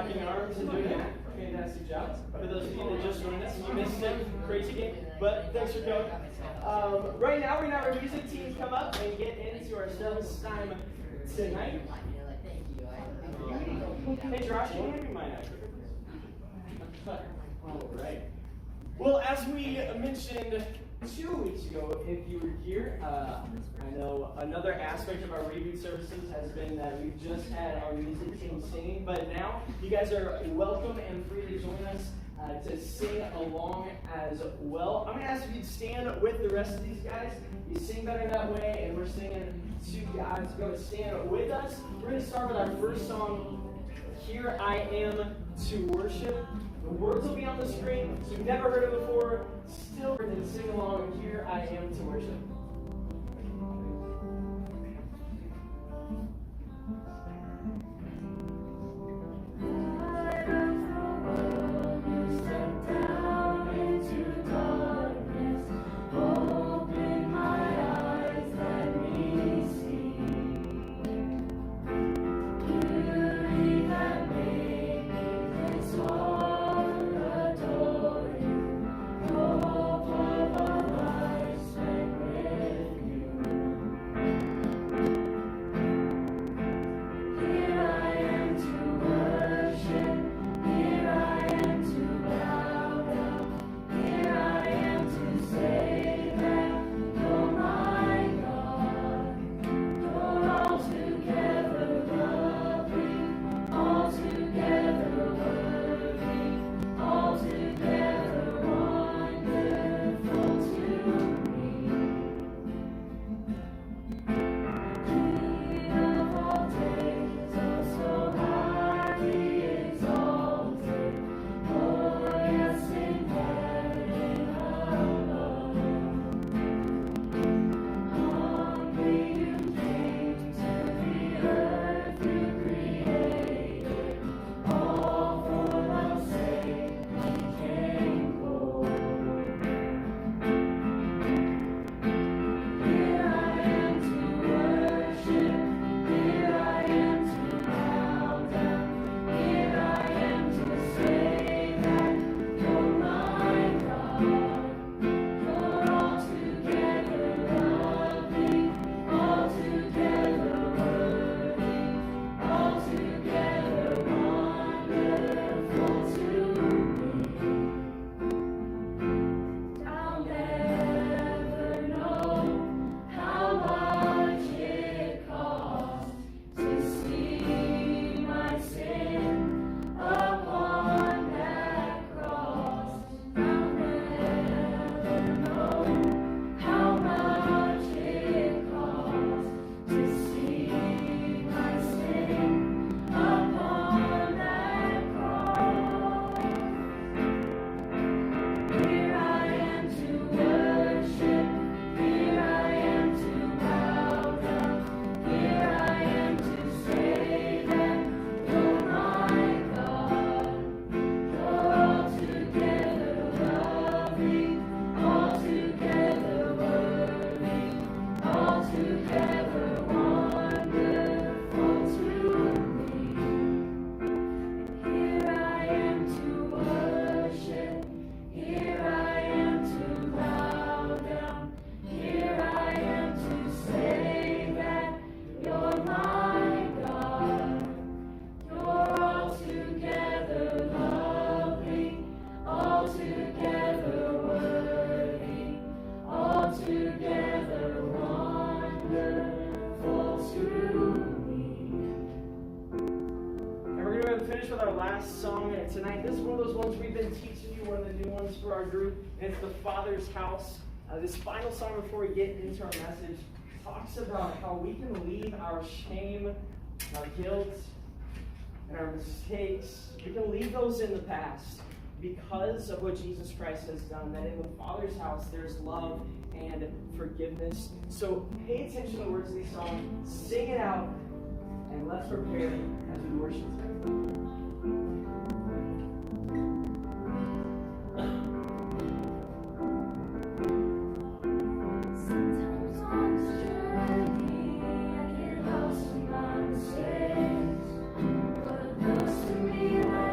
clapping your arms and doing that. Fantastic job. For those of you that just joined us, you missed it. Crazy game. But thanks for coming. Right now, we're going to have our music team come up and get into our service time tonight. Hey, Josh, can you hand me my All right. Well, as we mentioned 2 weeks ago, if you were here, I know another aspect of our reboot services has been that we've just had our music team singing, but now you guys are welcome and free to join us to sing along as well. I'm going to ask if you'd stand with the rest of these guys. You sing better that way, and we're singing to God. So go and stand with us. We're going to start with our first song, Here I Am to Worship. The words will be on the screen, so you've never heard it before. Still, and sing along, Here I Am to Worship. Tonight, this is one of those ones we've been teaching you, one of the new ones for our group, and it's the Father's House. This final song before we get into our message talks about how we can leave our shame, our guilt, and our mistakes. We can leave those in the past because of what Jesus Christ has done, that in the Father's house there's love and forgiveness. So pay attention to the words of these songs, sing it out, and let's prepare as we worship together. But it looks to me like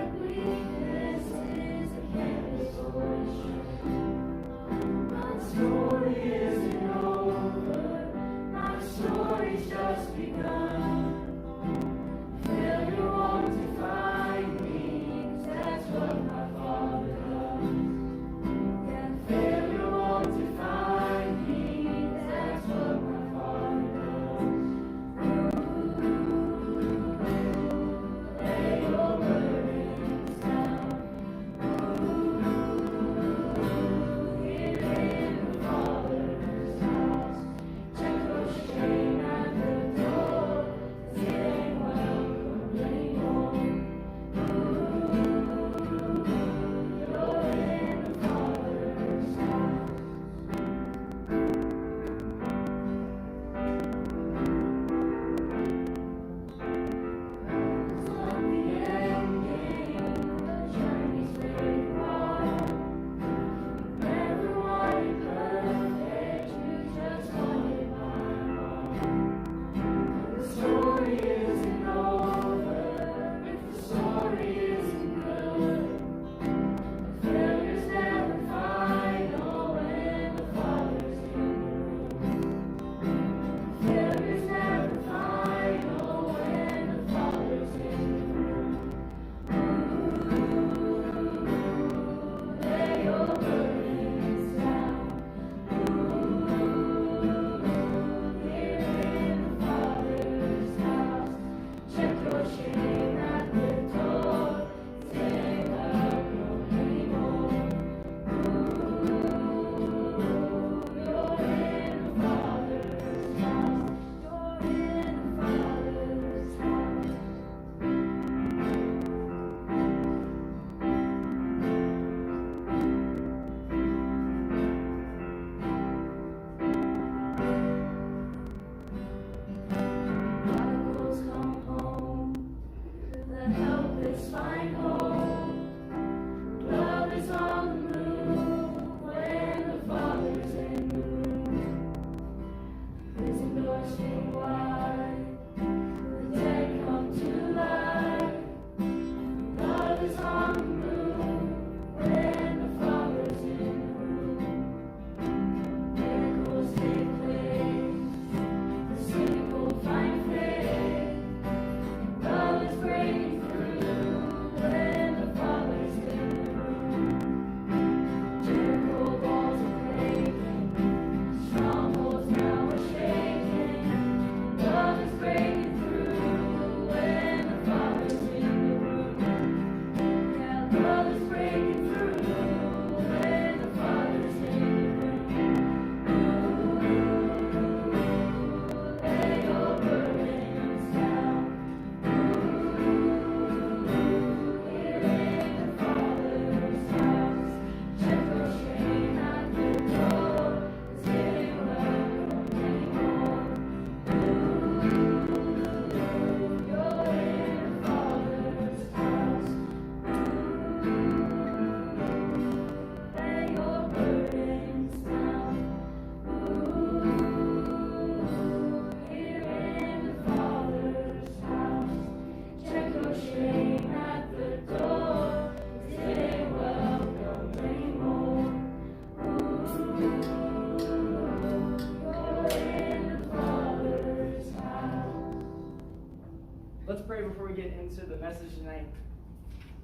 Let's pray before we get into the message tonight.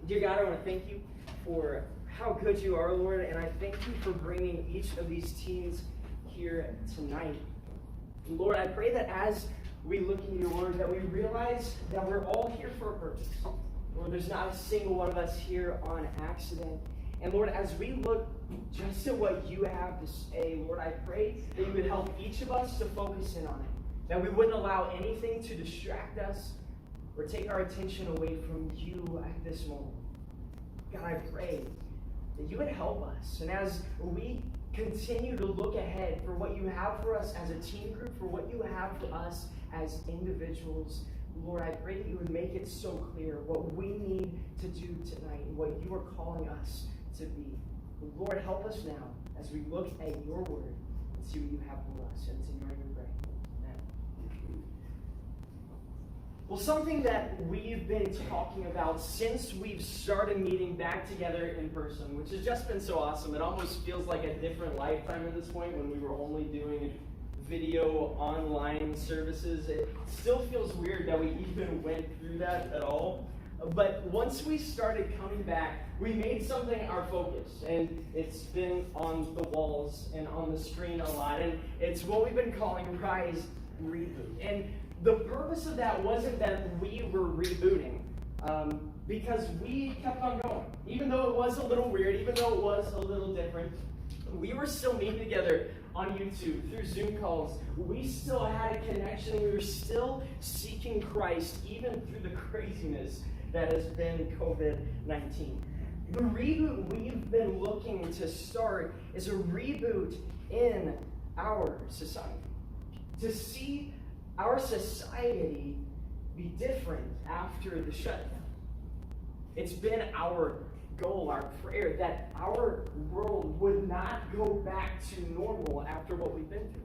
Dear God, I want to thank you for how good you are, Lord, and I thank you for bringing each of these teens here tonight. Lord, I pray that as we look into your word, that we realize that we're all here for a purpose. Lord, there's not a single one of us here on accident. And Lord, as we look just at what you have to say, Lord, I pray that you would help each of us to focus in on it. That we wouldn't allow anything to distract us or take our attention away from you at this moment. God, I pray that you would help us. And as we continue to look ahead for what you have for us as a team group, for what you have for us as individuals, Lord, I pray that you would make it so clear what we need to do tonight and what you are calling us to be. Lord, help us now as we look at your word and see what you have for us. And it's in your name we pray. Amen. Well, something that we've been talking about since we've started meeting back together in person, which has just been so awesome. It almost feels like a different lifetime at this point when we were only doing video online services. It still feels weird that we even went through that at all. But once we started coming back, we made something our focus, and it's been on the walls and on the screen a lot, and it's what we've been calling Rise Reboot. And the purpose of that wasn't that we were rebooting, because we kept on going. Even though it was a little weird, even though it was a little different, we were still meeting together on YouTube, through Zoom calls. We still had a connection. We were still seeking Christ, even through the craziness that has been COVID-19. The reboot we've been looking to start is a reboot in our society. To see our society be different after the shutdown. It's been our goal, our prayer, that our world would not go back to normal after what we've been through.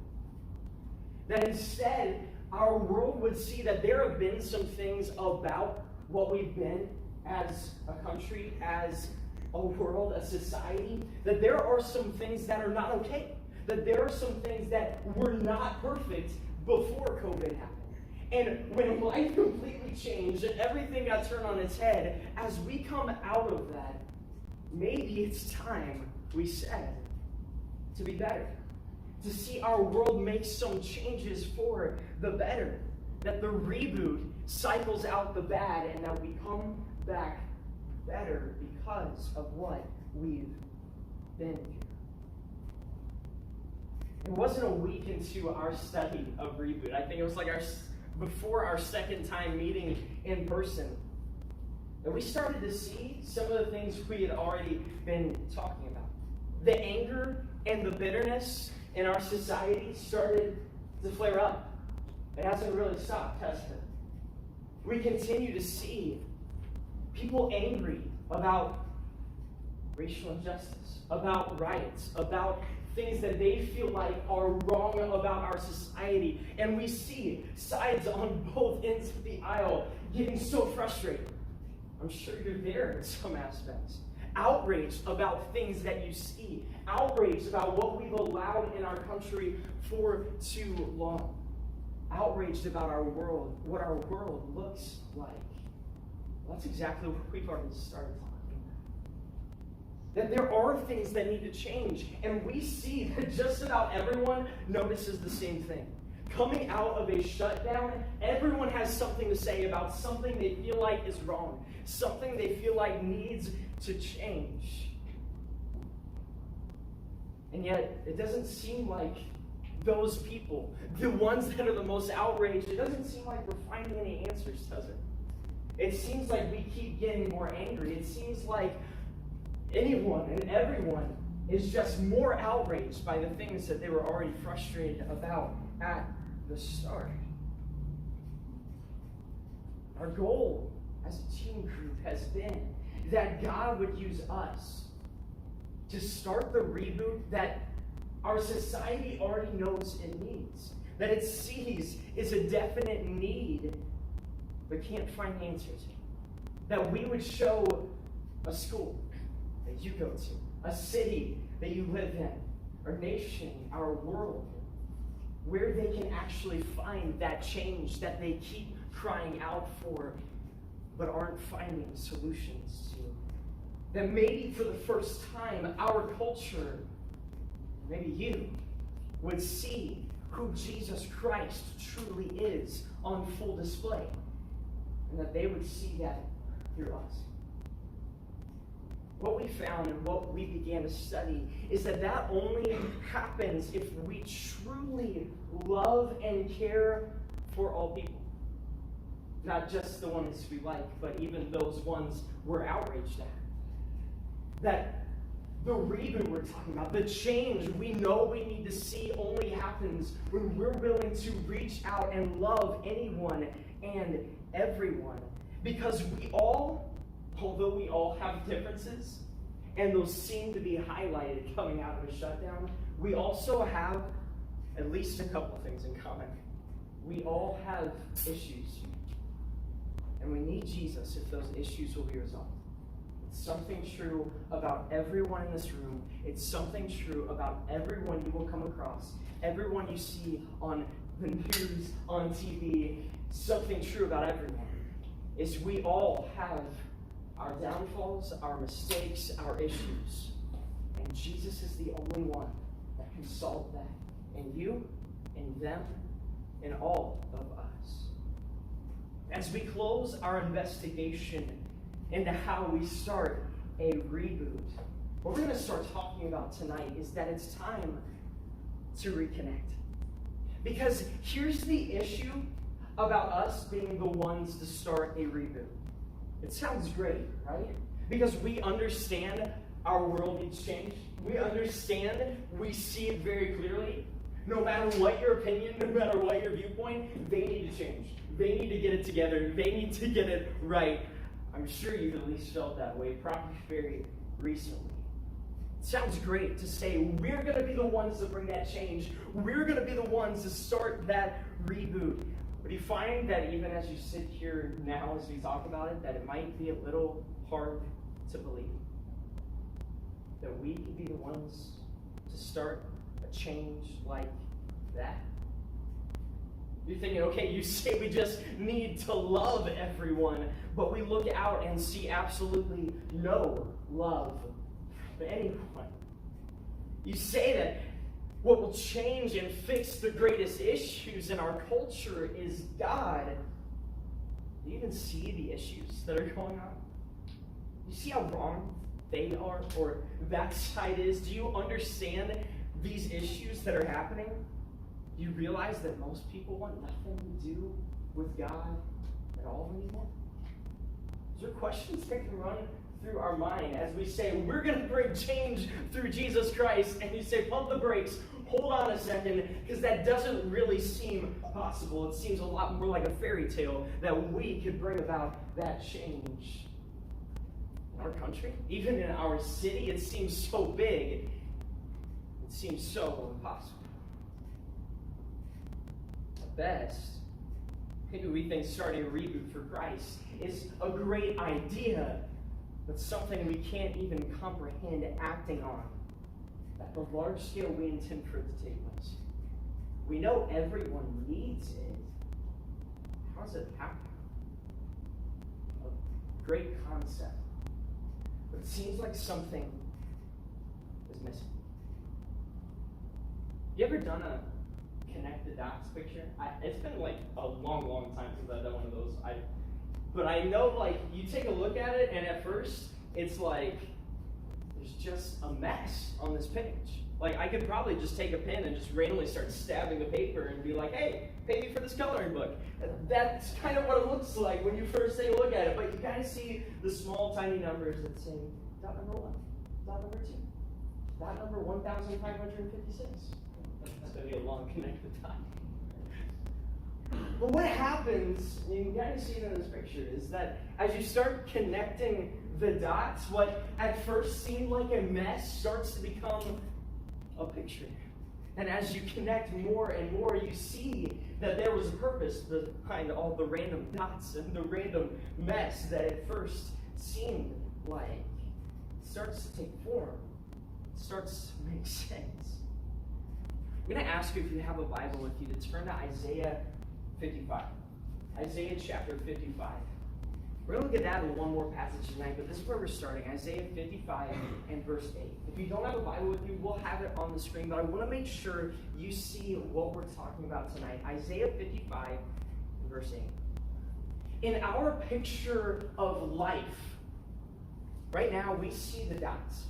That instead, our world would see that there have been some things about what we've been as a country, as a world, a society, that there are some things that are not okay. That there are some things that were not perfect before COVID happened. And when life completely changed and everything got turned on its head, as we come out of that, maybe it's time, we said, to be better. To see our world make some changes for the better. That the reboot cycles out the bad and that we come back better because of what we've been through. It wasn't a week into our study of reboot. I think it was like before our second time meeting in person, that we started to see some of the things we had already been talking about. The anger and the bitterness in our society started to flare up. It hasn't really stopped, has it? We continue to see people angry about racial injustice, about riots, about things that they feel like are wrong about our society. And we see sides on both ends of the aisle getting so frustrated. I'm sure you're there in some aspects. Outraged about things that you see. Outraged about what we've allowed in our country for too long. Outraged about our world, what our world looks like. Well, that's exactly what we've already started talking about. That there are things that need to change. And we see that just about everyone notices the same thing. Coming out of a shutdown, everyone has something to say about something they feel like is wrong. Something they feel like needs to change. And yet, it doesn't seem like those people, the ones that are the most outraged, it doesn't seem like we're finding any answers, does it? It seems like we keep getting more angry. It seems like anyone and everyone is just more outraged by the things that they were already frustrated about at the start. Our goal as a team group has been that God would use us to start the reboot that our society already knows it needs. That it sees is a definite need, but can't find answers. That we would show a school that you go to, a city that you live in, our nation, our world. where they can actually find that change that they keep crying out for, but aren't finding solutions to. That maybe for the first time, our culture, maybe you, would see who Jesus Christ truly is on full display. And that they would see that through us. What we found and what we began to study is that that only happens if we truly love and care for all people. Not just the ones we like, but even those ones we're outraged at. That the reboot we're talking about, the change we know we need to see only happens when we're willing to reach out and love anyone and everyone. Because we all, although we all have differences, and those seem to be highlighted coming out of a shutdown, we also have at least a couple things in common. We all have issues. And we need Jesus if those issues will be resolved. It's something true about everyone in this room. It's something true about everyone you will come across, everyone you see on the news, on TV. Something true about everyone is we all have our downfalls, our mistakes, our issues. And Jesus is the only one that can solve that in you, in them, in all of us. As we close our investigation into how we start a reboot, what we're going to start talking about tonight is that it's time to reconnect. Because here's the issue about us being the ones to start a reboot. It sounds great, right? Because we understand our world needs change. We understand, we see it very clearly. No matter what your opinion, no matter what your viewpoint, they need to change. They need to get it together. They need to get it right. I'm sure you've at least felt that way, probably very recently. It sounds great to say we're going to be the ones to bring that change. We're going to be the ones to start that reboot. But you find that even as you sit here now, as we talk about it, that it might be a little hard to believe that we could be the ones to start a change like that. You're thinking, okay, you say we just need to love everyone, but we look out and see absolutely no love for anyone. You say that what will change and fix the greatest issues in our culture is God. Do you even see the issues that are going on? You see how wrong they are, or that side is? Do you understand these issues that are happening? Do you realize that most people want nothing to do with God at all anymore? Those are questions that can run through our mind as we say, we're going to bring change through Jesus Christ. And you say, pump the brakes, hold on a second, because that doesn't really seem possible. It seems a lot more like a fairy tale that we could bring about that change. In our country, even in our city, it seems so big. It seems so impossible. At best, maybe we think starting a reboot for Christ is a great idea, but something we can't even comprehend acting on at the large scale we intend for it to take place. We know everyone needs it. How does it happen? A great concept. But it seems like something is missing. You ever done a connect the dots picture? It's been like a long time since I've done one of those. But I know, like, you take a look at it, and at first, it's like, there's just a mess on this page. Like, I could probably just take a pen and just randomly start stabbing the paper and be like, hey, pay me for this coloring book. That's kind of what it looks like when you first take a look at it. But you kind of see the small, tiny numbers that say, dot number 1, dot number 2, dot number 1,556. That's going to be a long connected dot. But what happens, and you kind of see it in this picture, is that as you start connecting the dots, what at first seemed like a mess starts to become a picture. And as you connect more and more, you see that there was a purpose behind all the random dots and the random mess that at first seemed like. It starts to take form. It starts to make sense. I'm going to ask you, if you have a Bible with you, to turn to Isaiah 55. Isaiah chapter 55. We're going to look at that in one more passage tonight, but this is where we're starting. Isaiah 55 and verse 8. If you don't have a Bible with you, we'll have it on the screen, but I want to make sure you see what we're talking about tonight. Isaiah 55 and verse 8. In our picture of life, right now we see the dots.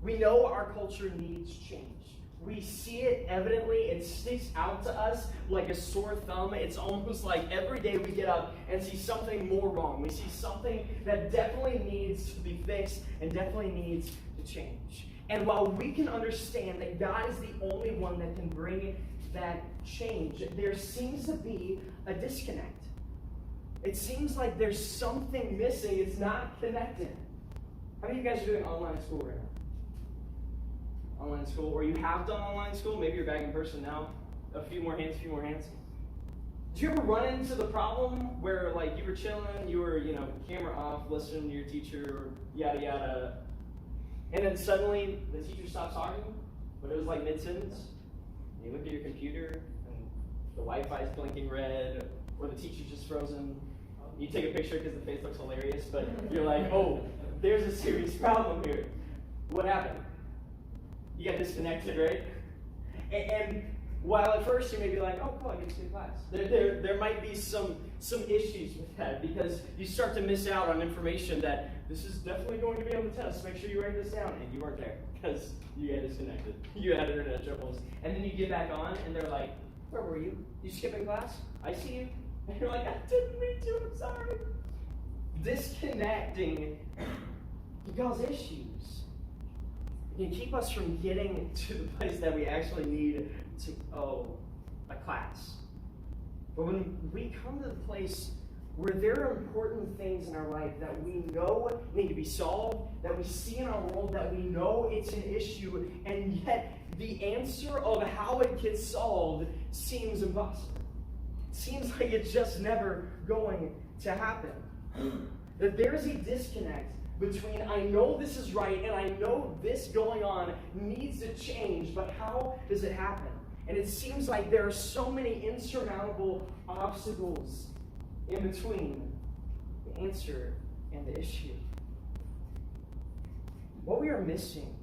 We know our culture needs change. We see it evidently. It sticks out to us like a sore thumb. It's almost like every day we get up and see something more wrong. We see something that definitely needs to be fixed and definitely needs to change. And while we can understand that God is the only one that can bring that change, there seems to be a disconnect. It seems like there's something missing. It's not connected. How many of you guys are doing online school right now? Online school, or you have done online school, maybe you're back in person now. A few more hands. Did you ever run into the problem where, like, you were chilling, you were, camera off, listening to your teacher, or yada yada, and then suddenly the teacher stops talking, but it was like mid-sentence, and you look at your computer, and the Wi-Fi is blinking red, or the teacher's just frozen. You take a picture because the face looks hilarious, but you're like, oh, there's a serious problem here. What happened? You got disconnected, right? And while at first you may be like, oh, cool, I get to class. There might be some issues with that, because you start to miss out on information that this is definitely going to be on the test. Make sure you write this down. And you weren't there because you got disconnected. You had internet troubles. And then you get back on and they're like, where were you? You skipping class? I see you. And you're like, I didn't mean to, I'm sorry. Disconnecting can cause issues. It can keep us from getting to the place that we actually need to a class. But when we come to the place where there are important things in our life that we know need to be solved, that we see in our world, that we know it's an issue, and yet the answer of how it gets solved seems impossible. It seems like it's just never going to happen. That there's a disconnect between I know this is right and I know this going on needs to change, but how does it happen? And it seems like there are so many insurmountable obstacles in between the answer and the issue. What we are missing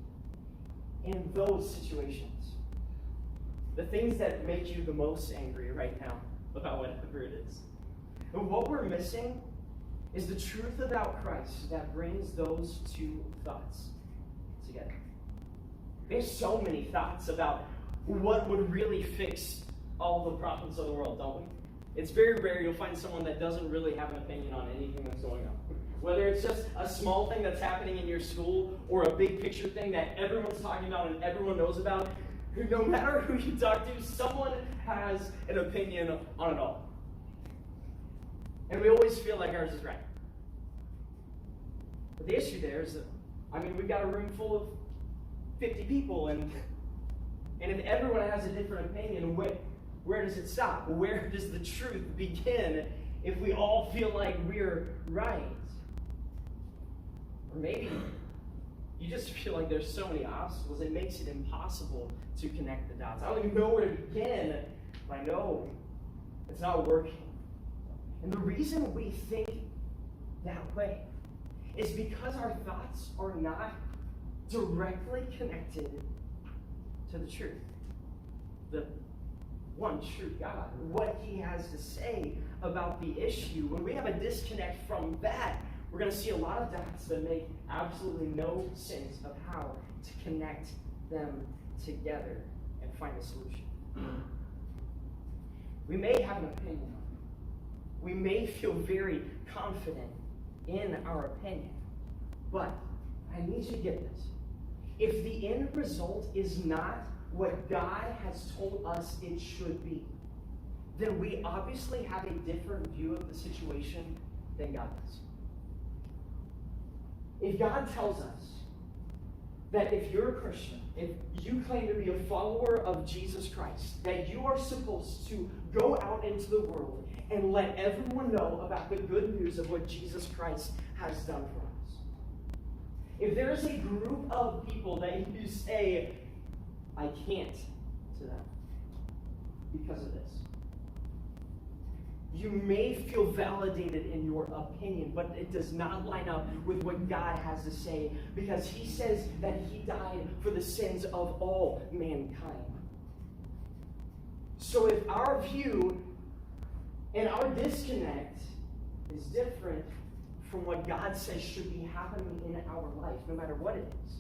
in those situations, the things that make you the most angry right now about whatever it is, and what we're missing is the truth about Christ that brings those two thoughts together. There's so many thoughts about what would really fix all the problems of the world, don't we? It's very rare you'll find someone that doesn't really have an opinion on anything that's going on. Whether it's just a small thing that's happening in your school or a big picture thing that everyone's talking about and everyone knows about, no matter who you talk to, someone has an opinion on it all. And we always feel like ours is right. But the issue there is that, we've got a room full of 50 people, and if everyone has a different opinion, where does it stop? Where does the truth begin if we all feel like we're right? Or maybe you just feel like there's so many obstacles, it makes it impossible to connect the dots. I don't even know where to begin, but I know it's not working. And the reason we think that way is because our thoughts are not directly connected to the truth. The one true God, what He has to say about the issue. When we have a disconnect from that, we're going to see a lot of dots that make absolutely no sense of how to connect them together and find a solution. We may have an opinion. We may feel very confident in our opinion. But I need you to get this. If the end result is not what God has told us it should be, then we obviously have a different view of the situation than God does. If God tells us that if you're a Christian, if you claim to be a follower of Jesus Christ, that you are supposed to go out into the world and let everyone know about the good news of what Jesus Christ has done for us. If there's a group of people that you say, I can't to them because of this. You may feel validated in your opinion, but it does not line up with what God has to say, because he says that he died for the sins of all mankind. So if our view and our disconnect is different from what God says should be happening in our life, no matter what it is,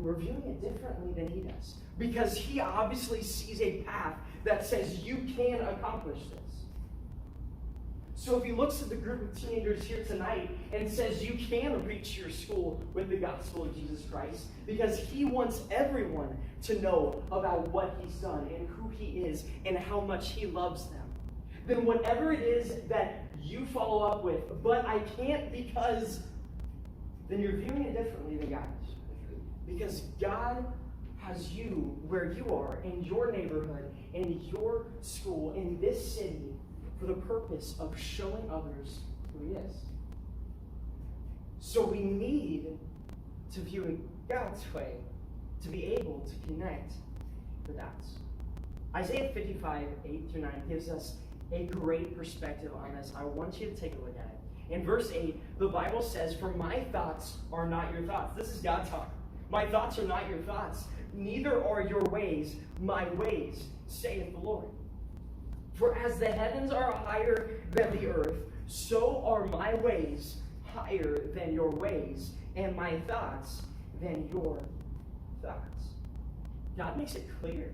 we're viewing it differently than he does. Because he obviously sees a path that says you can accomplish this. So if he looks at the group of teenagers here tonight and says you can reach your school with the gospel of Jesus Christ, because he wants everyone to know about what he's done and who he is and how much he loves them, then whatever it is that you follow up with, but I can't because, then you're viewing it differently than God is. Because God has you where you are, in your neighborhood, in your school, in this city, for the purpose of showing others who he is. So we need to view it God's way to be able to connect the dots. Isaiah 55, 8-9 gives us a great perspective on this. I want you to take a look at it. In verse 8, the Bible says, "For my thoughts are not your thoughts." This is God talking. "My thoughts are not your thoughts, neither are your ways my ways, saith the Lord. For as the heavens are higher than the earth, so are my ways higher than your ways, and my thoughts than your thoughts." God makes it clear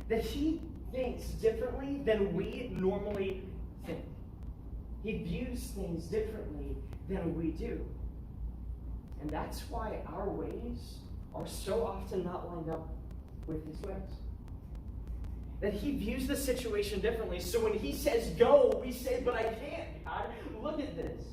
that he thinks differently than we normally think. He views things differently than we do. And that's why our ways are so often not lined up with his ways. That he views the situation differently. So when he says go, we say, "But I can't, God. Look at this."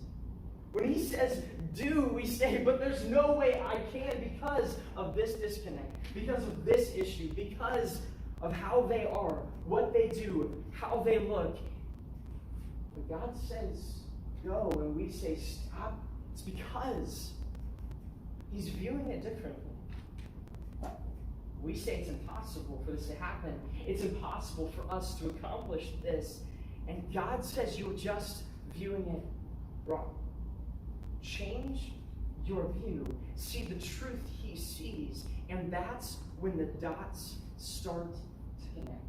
When he says do, we say, "But there's no way I can because of this disconnect, because of this issue, because of how they are, what they do, how they look." When God says go and we say stop, it's because he's viewing it differently. We say it's impossible for this to happen. It's impossible for us to accomplish this. And God says you're just viewing it wrong. Change your view. See the truth he sees. And that's when the dots start to connect.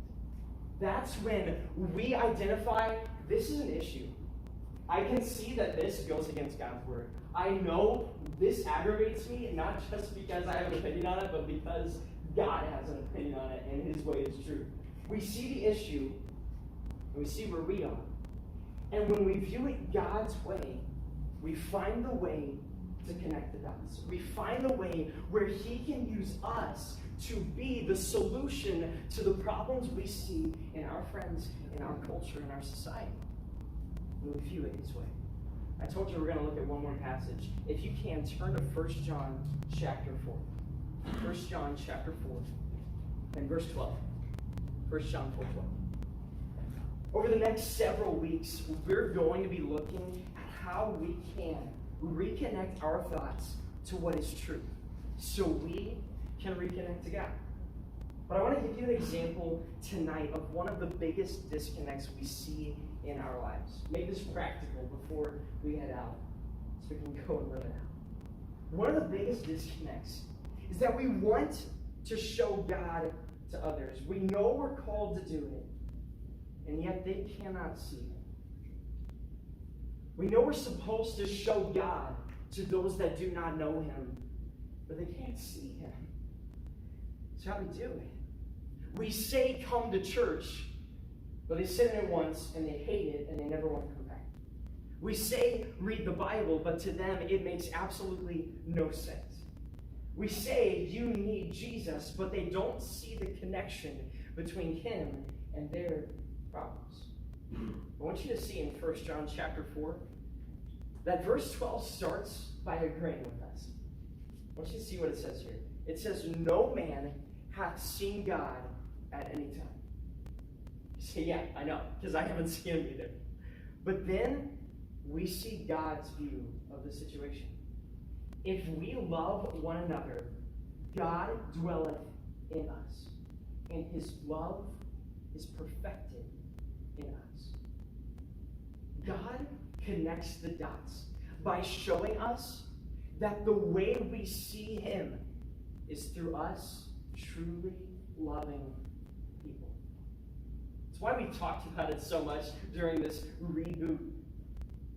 That's when we identify this is an issue. I can see that this goes against God's word. I know this aggravates me, not just because I have an opinion on it, but because God has an opinion on it and his way is true. We see the issue and we see where we are. And when we view it God's way, we find the way to connect the dots. We find the way where he can use us to be the solution to the problems we see in our friends, in our culture, in our society. And we view it his way. I told you we're going to look at one more passage. If you can, turn to 1 John chapter 4. 1 John chapter 4 and verse 12. 1 John 4:12. Over the next several weeks, we're going to be looking at how we can reconnect our thoughts to what is true so we can reconnect to God. But I want to give you an example tonight of one of the biggest disconnects we see in our lives. Make this practical before we head out so we can go and live it out. One of the biggest disconnects is that we want to show God to others. We know we're called to do it, and yet they cannot see it. We know we're supposed to show God to those that do not know him, but they can't see him. So how do we do it? We say come to church, but they sit in it once and they hate it and they never want to come back. We say read the Bible, but to them it makes absolutely no sense. We say you need Jesus, but they don't see the connection between him and their problems. I want you to see in 1 John chapter 4 that verse 12 starts by agreeing with us. I want you to see what it says here. It says, "No man hath seen God at any time." You say, yeah, I know, because I haven't seen him either. But then we see God's view of the situation. If we love one another, God dwelleth in us, and his love is perfected in us. God connects the dots by showing us that the way we see him is through us truly loving people. That's why we talked about it so much during this reboot.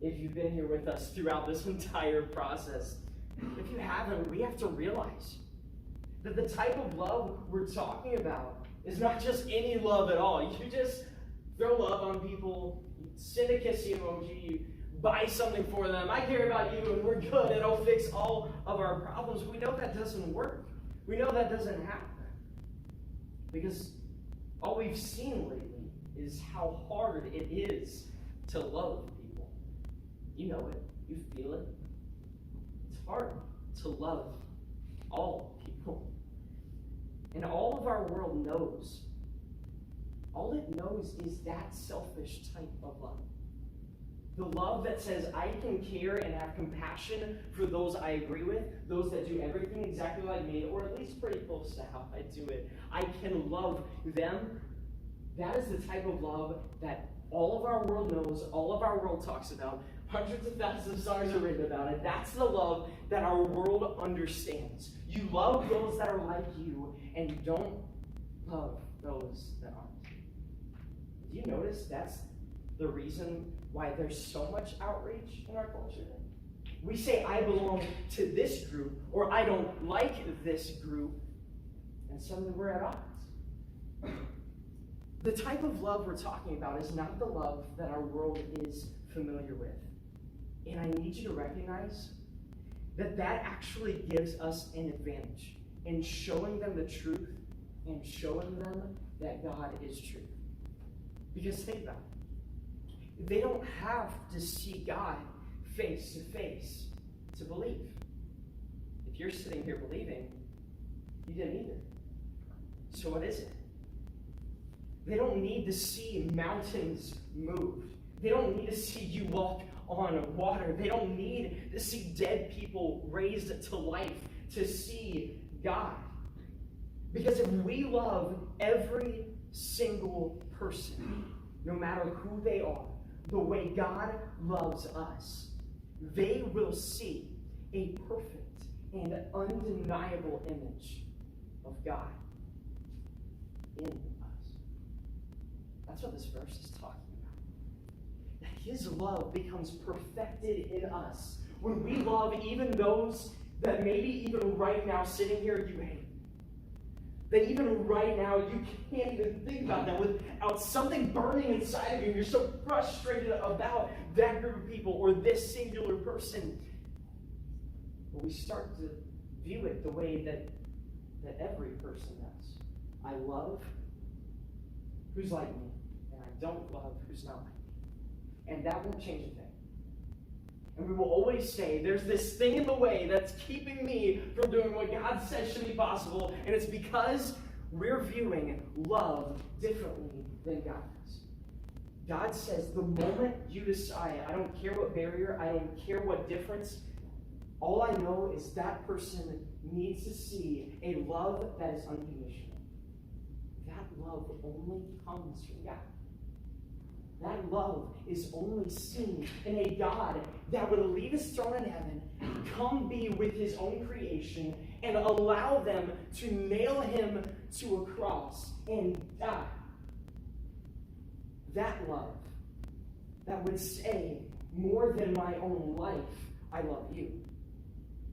If you've been here with us throughout this entire process, if you haven't, we have to realize that the type of love we're talking about is not just any love at all. You just throw love on people, send a kissy emoji, you buy something for them. I care about you and we're good. It'll fix all of our problems. We know that doesn't work. We know that doesn't happen. Because all we've seen lately is how hard it is to love people. You know it. You feel it. It's hard to love all people. And all of our world knows, all it knows is that selfish type of love. The love that says, I can care and have compassion for those I agree with, those that do everything exactly like me, or at least pretty close to how I do it. I can love them. That is the type of love that all of our world knows, all of our world talks about. Hundreds of thousands of songs are written about it. That's the love that our world understands. You love those that are like you, and you don't love those that aren't. Do you notice that's the reason why there's so much outrage in our culture? We say, I belong to this group, or I don't like this group, and suddenly we're at odds. The type of love we're talking about is not the love that our world is familiar with. And I need you to recognize that that actually gives us an advantage in showing them the truth and showing them that God is truth. Because think about it. They don't have to see God face to face to believe. If you're sitting here believing, you didn't either. So what is it? They don't need to see mountains moved. They don't need to see you walk on water. They don't need to see dead people raised to life to see God. Because if we love every single person, no matter who they are, the way God loves us, they will see a perfect and undeniable image of God in us. That's what this verse is talking about. That his love becomes perfected in us when we love even those that maybe even right now sitting here you hate. That even right now you can't even think about that without something burning inside of you. You're so frustrated about that group of people or this singular person. But we start to view it the way that every person does. I love who's like me, and I don't love who's not like me. And that won't change a thing. And we will always say, there's this thing in the way that's keeping me from doing what God says should be possible, and it's because we're viewing love differently than God does. God says, the moment you decide, I don't care what barrier, I don't care what difference, all I know is that person needs to see a love that is unconditional. That love only comes from God. That love is only seen in a God that would leave his throne in heaven, come be with his own creation, and allow them to nail him to a cross and die. That love that would say, more than my own life, I love you.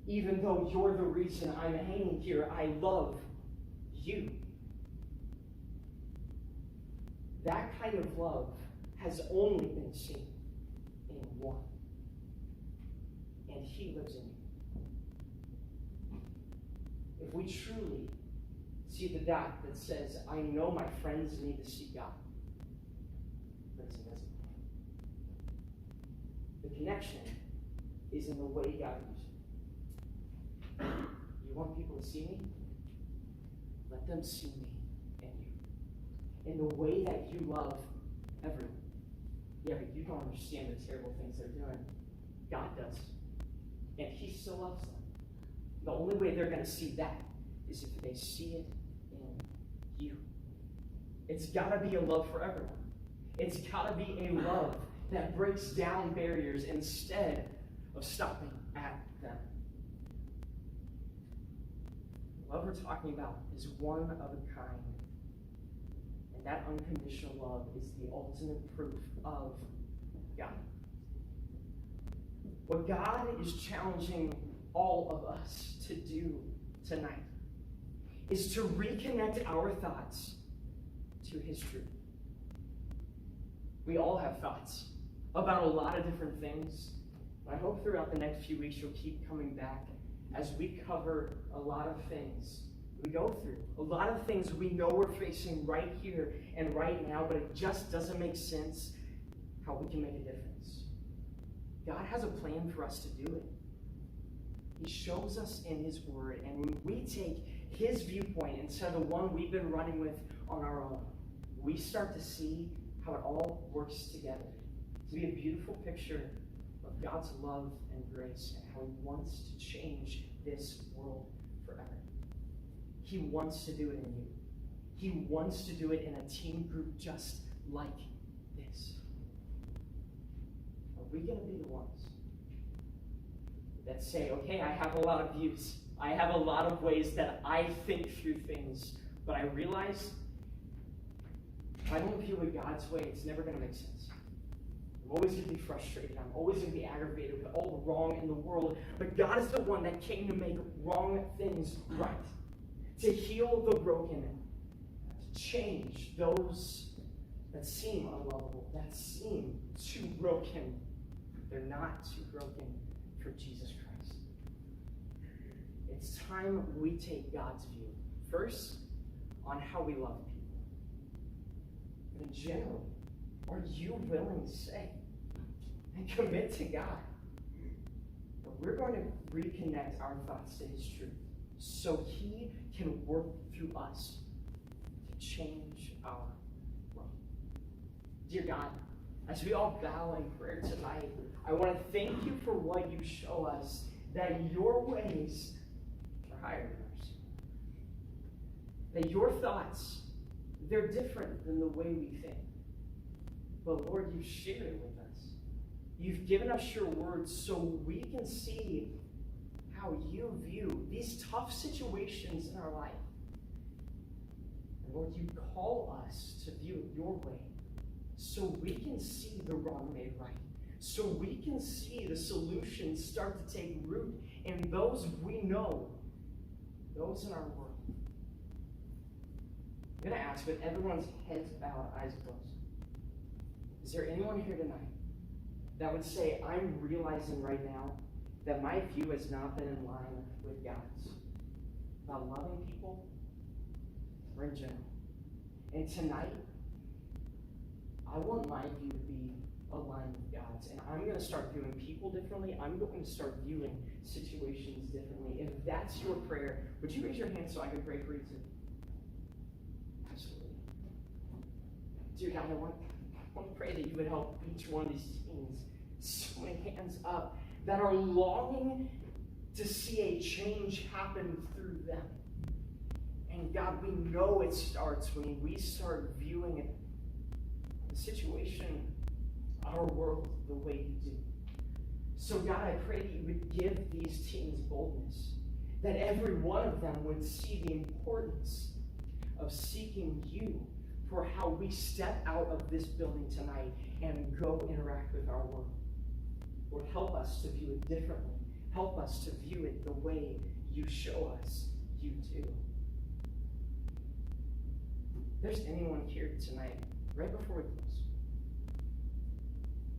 Even though you're the reason I'm hanging here, I love you. That kind of love has only been seen in one. And he lives in you. If we truly see the dot that says, I know my friends need to see God, but it's invisible. The connection is in the way God uses it. You want people to see me? Let them see me and you. In the way that you love everyone. Yeah, but you don't understand the terrible things they're doing. God does. And he still loves them. The only way they're going to see that is if they see it in you. It's got to be a love for everyone. It's got to be a love that breaks down barriers instead of stopping at them. The love we're talking about is one of a kind. And that unconditional love is the ultimate proof of God. What God is challenging all of us to do tonight is to reconnect our thoughts to His truth. We all have thoughts about a lot of different things. I hope throughout the next few weeks you'll keep coming back as we cover a lot of things we go through. A lot of things we know we're facing right here and right now, but it just doesn't make sense how we can make a difference. God has a plan for us to do it. He shows us in His Word, and when we take His viewpoint instead of the one we've been running with on our own, we start to see how it all works together to be a beautiful picture of God's love and grace and how He wants to change this world forever. He wants to do it in you. He wants to do it in a team group just like this. Are we going to be the ones that say, okay, I have a lot of views. I have a lot of ways that I think through things, but I realize if I don't view it God's way, it's never going to make sense. I'm always going to be frustrated. I'm always going to be aggravated with all the wrong in the world. But God is the one that came to make wrong things right, to heal the broken, to change those that seem unlovable, that seem too broken. They're not too broken for Jesus Christ. It's time we take God's view, first, on how we love people. But in general, are you willing to say and commit to God that we're going to reconnect our thoughts to His truth so He can work through us to change our world? Dear God, as we all bow in prayer tonight, I want to thank you for what you show us, that your ways are higher than ours. That your thoughts, they're different than the way we think. But Lord, you've shared it with us. You've given us your word so we can see how you view these tough situations in our life. And Lord, you call us to view it your way so we can see the wrong made right. So we can see the solutions start to take root in those we know, those in our world. I'm going to ask with everyone's heads bowed, eyes closed. Is there anyone here tonight that would say, I'm realizing right now that my view has not been in line with God's about loving people or in general? And tonight, I want my view to be aligned with God's, and I'm going to start viewing people differently. I'm going to start viewing situations differently. If that's your prayer, would you raise your hand so I can pray for you too? Absolutely. Dear God, I want to pray that you would help each one of these teens. So many hands up that are longing to see a change happen through them. And God, we know it starts when we start viewing it, the situation, our world, the way you do. So God, I pray that you would give these teens boldness, that every one of them would see the importance of seeking you for how we step out of this building tonight and go interact with our world. Lord, help us to view it differently. Help us to view it the way you show us you do. If there's anyone here tonight, right before we close,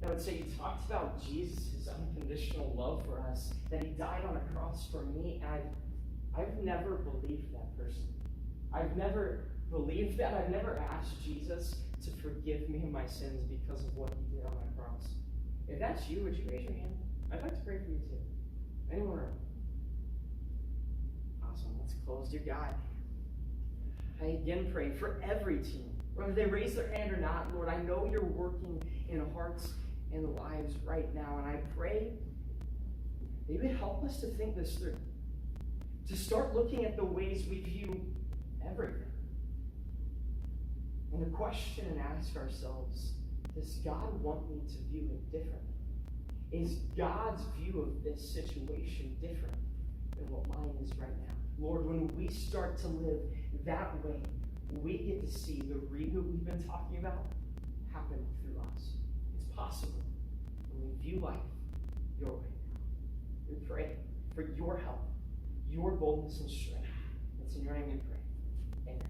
that would say, you talked about Jesus' unconditional love for us, that he died on a cross for me, and I've never believed that person. I've never believed that. I've never asked Jesus to forgive me of my sins because of what he did on my cross. If that's you, would you raise your hand? I'd like to pray for you too. Anyone around? Awesome. Let's close. Dear God, I again pray for every teen, whether they raise their hand or not. Lord, I know you're working in hearts and lives right now, and I pray that you would help us to think this through, to start looking at the ways we view everything. And the question and ask ourselves, does God want me to view it differently? Is God's view of this situation different than what mine is right now? Lord, when we start to live that way, we get to see the reboot we've been talking about happen through us. It's possible when we view life your way. We pray for your help, your boldness and strength. It's in your name we pray. Amen.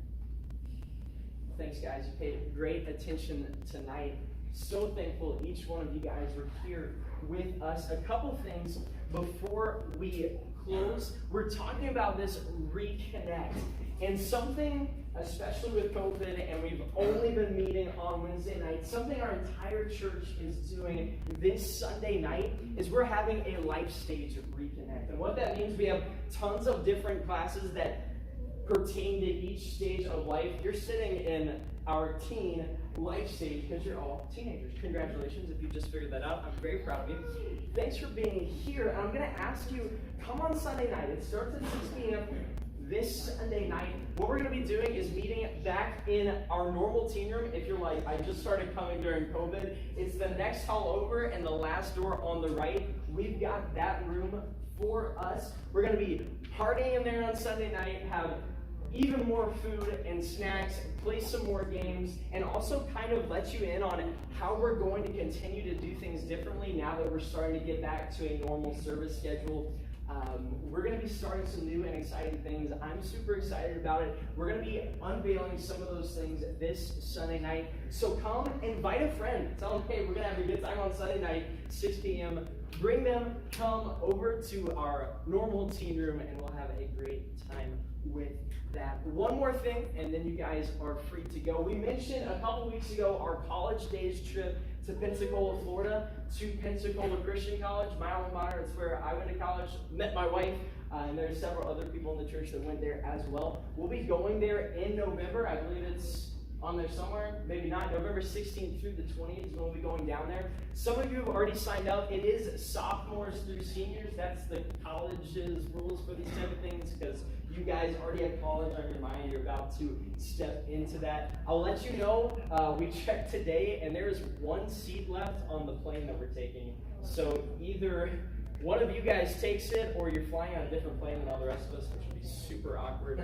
Thanks, guys. You paid great attention tonight. So thankful each one of you guys were here with us. A couple things before we close. We're talking about this reconnect. And something, especially with COVID, and we've only been meeting on Wednesday night, something our entire church is doing this Sunday night is we're having a life stage reconnect. And what that means, we have tons of different classes that pertain to each stage of life. You're sitting in our teen life stage because you're all teenagers. Congratulations if you just figured that out. I'm very proud of you. Thanks for being here. And I'm going to ask you, come on Sunday night. It starts at 6 p.m. This Sunday night. What we're going to be doing is meeting back in our normal teen room. If you're like, I just started coming during COVID, it's the next hall over and the last door on the right. We've got that room for us. We're going to be partying in there on Sunday night, have even more food and snacks, play some more games, and also kind of let you in on how we're going to continue to do things differently now that we're starting to get back to a normal service schedule. We're going to be starting some new and exciting things. I'm super excited about it. We're going to be unveiling some of those things this Sunday night. So come, invite a friend. Tell them, hey, we're going to have a good time on Sunday night, 6 p.m. Bring them, come over to our normal teen room, and we'll have a great time with that. One more thing, and then you guys are free to go. We mentioned a couple weeks ago our college days trip to Pensacola, Florida, to Pensacola Christian College, my alma mater. It's where I went to college, met my wife, and there's several other people in the church that went there as well. We'll be going there in November. I believe it's on there somewhere, maybe not. November 16th through the 20th is when we'll be going down there. Some of you have already signed up. It is sophomores through seniors. That's the college's rules for these type of things, because you guys already have college on your mind. You're about to step into that. I'll let you know, we checked today, and there's one seat left on the plane that we're taking. So either one of you guys takes it, or you're flying on a different plane than all the rest of us, which would be super awkward.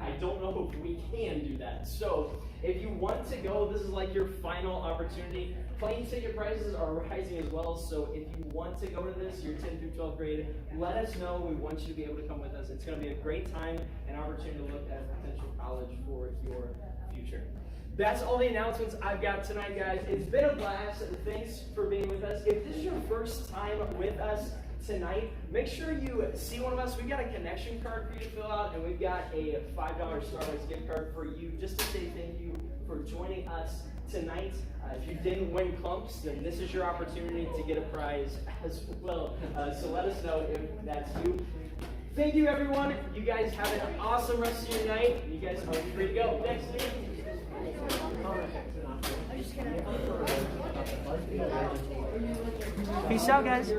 I don't know if we can do that. So if you want to go, this is like your final opportunity. Plane ticket prices are rising as well, so if you want to go to this, your 10th through 12th grade, let us know. We want you to be able to come with us. It's going to be a great time and opportunity to look at potential college for your future. That's all the announcements I've got tonight, guys. It's been a blast. Thanks for being with us. If this is your first time with us tonight, make sure you see one of us. We've got a connection card for you to fill out, and we've got a $5 Starbucks gift card for you just to say thank you for joining us tonight. If you didn't win clumps, then this is your opportunity to get a prize as well. So let us know if that's you. Thank you, everyone. You guys have an awesome rest of your night. You guys are free to go. Next meeting. Peace out, guys.